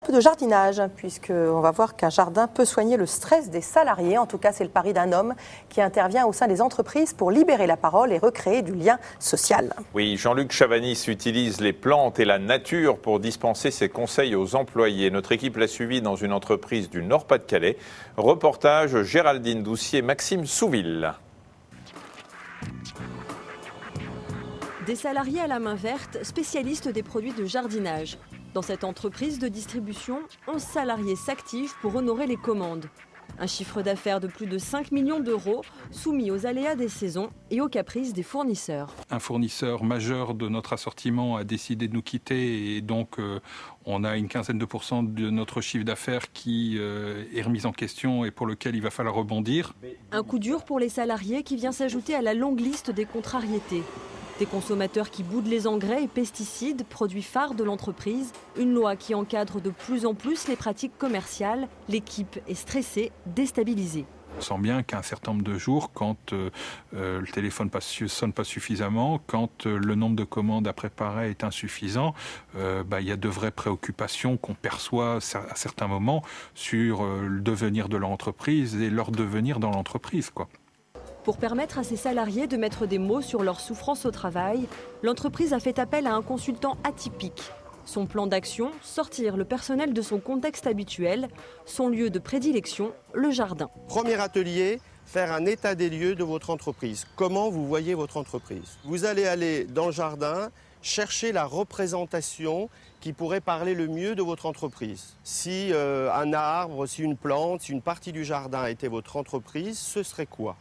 De jardinage, puisqu'on va voir qu'un jardin peut soigner le stress des salariés. En tout cas, c'est le pari d'un homme qui intervient au sein des entreprises pour libérer la parole et recréer du lien social. Oui, Jean-Luc Chavanis utilise les plantes et la nature pour dispenser ses conseils aux employés. Notre équipe l'a suivi dans une entreprise du Nord-Pas-de-Calais. Reportage Géraldine Doucier, Maxime Souville. Des salariés à la main verte, spécialistes des produits de jardinage. Dans cette entreprise de distribution, 11 salariés s'activent pour honorer les commandes. Un chiffre d'affaires de plus de 5 millions d'euros, soumis aux aléas des saisons et aux caprices des fournisseurs. Un fournisseur majeur de notre assortiment a décidé de nous quitter et donc on a une quinzaine de % de notre chiffre d'affaires qui est remis en question et pour lequel il va falloir rebondir. Un coup dur pour les salariés qui vient s'ajouter à la longue liste des contrariétés. Des consommateurs qui boudent les engrais et pesticides, produits phares de l'entreprise. Une loi qui encadre de plus en plus les pratiques commerciales. L'équipe est stressée, déstabilisée. On sent bien qu'un certain nombre de jours, quand le téléphone ne sonne pas suffisamment, quand le nombre de commandes à préparer est insuffisant, il y a de vraies préoccupations qu'on perçoit à certains moments sur le devenir de l'entreprise et leur devenir dans l'entreprise, quoi. Pour permettre à ses salariés de mettre des mots sur leur souffrance au travail, l'entreprise a fait appel à un consultant atypique. Son plan d'action, sortir le personnel de son contexte habituel, son lieu de prédilection, le jardin. Premier atelier, faire un état des lieux de votre entreprise. Comment vous voyez votre entreprise? Vous allez aller dans le jardin, chercher la représentation qui pourrait parler le mieux de votre entreprise. Si un arbre, si une plante, si une partie du jardin était votre entreprise, ce serait quoi?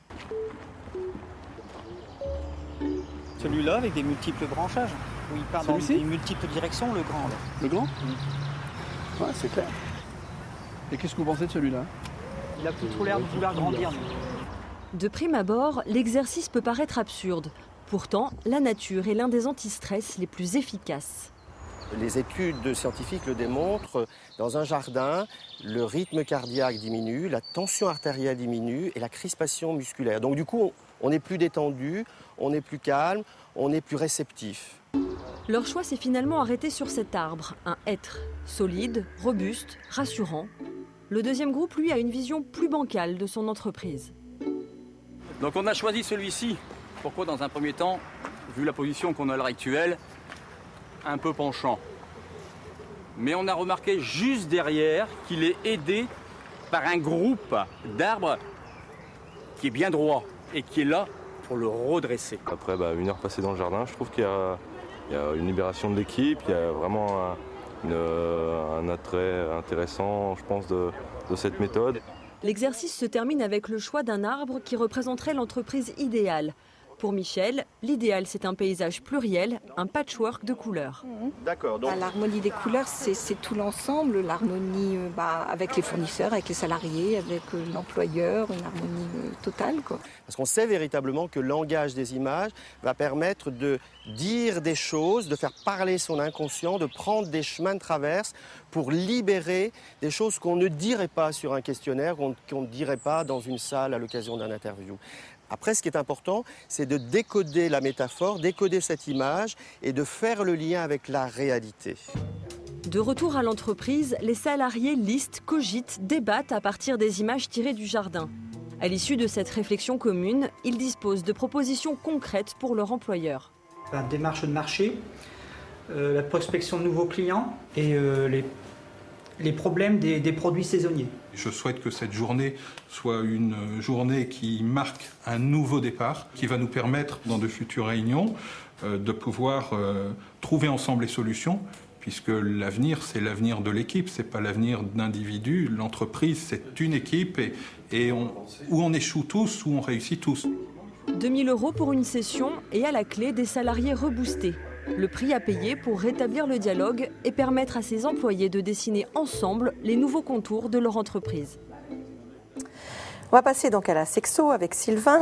Celui-là avec des multiples branchages, où il part dans des multiples directions, le grand. Là. Le grand Ouais, c'est clair. Et qu'est-ce que vous pensez de celui-là? Il a plus trop l'air de vouloir grandir. De prime abord, l'exercice peut paraître absurde. Pourtant, la nature est l'un des antistress les plus efficaces. Les études scientifiques le démontrent, dans un jardin, le rythme cardiaque diminue, la tension artérielle diminue et la crispation musculaire. Donc du coup, on est plus détendu, on est plus calme, on est plus réceptif. Leur choix s'est finalement arrêté sur cet arbre, un hêtre, solide, robuste, rassurant. Le deuxième groupe, lui, a une vision plus bancale de son entreprise. Donc on a choisi celui-ci. Pourquoi dans un premier temps, vu la position qu'on a à l'heure actuelle, un peu penchant. Mais on a remarqué juste derrière qu'il est aidé par un groupe d'arbres qui est bien droit et qui est là pour le redresser. Après une heure passée dans le jardin, je trouve qu'il y a une libération de l'équipe, il y a vraiment un attrait intéressant, je pense, de cette méthode. L'exercice se termine avec le choix d'un arbre qui représenterait l'entreprise idéale. Pour Michel, l'idéal, c'est un paysage pluriel, un patchwork de couleurs. D'accord. Donc... L'harmonie des couleurs, c'est tout l'ensemble. L'harmonie avec les fournisseurs, avec les salariés, avec l'employeur, une harmonie totale, quoi. Parce qu'on sait véritablement que le langage des images va permettre de dire des choses, de faire parler son inconscient, de prendre des chemins de traverse pour libérer des choses qu'on ne dirait pas sur un questionnaire, qu'on ne dirait pas dans une salle à l'occasion d'un interview. Après, ce qui est important, c'est de décoder la métaphore, décoder cette image et de faire le lien avec la réalité. De retour à l'entreprise, les salariés listent, cogitent, débattent à partir des images tirées du jardin. À l'issue de cette réflexion commune, ils disposent de propositions concrètes pour leur employeur. La démarche de marché, la prospection de nouveaux clients et les problèmes des produits saisonniers. Je souhaite que cette journée soit une journée qui marque un nouveau départ, qui va nous permettre, dans de futures réunions, de pouvoir trouver ensemble les solutions, puisque l'avenir, c'est l'avenir de l'équipe, c'est pas l'avenir d'individus. L'entreprise, c'est une équipe, et où on échoue tous, où on réussit tous. 2 000 € pour une session et à la clé des salariés reboostés. Le prix à payer pour rétablir le dialogue et permettre à ses employés de dessiner ensemble les nouveaux contours de leur entreprise. On va passer donc à la sexo avec Sylvain.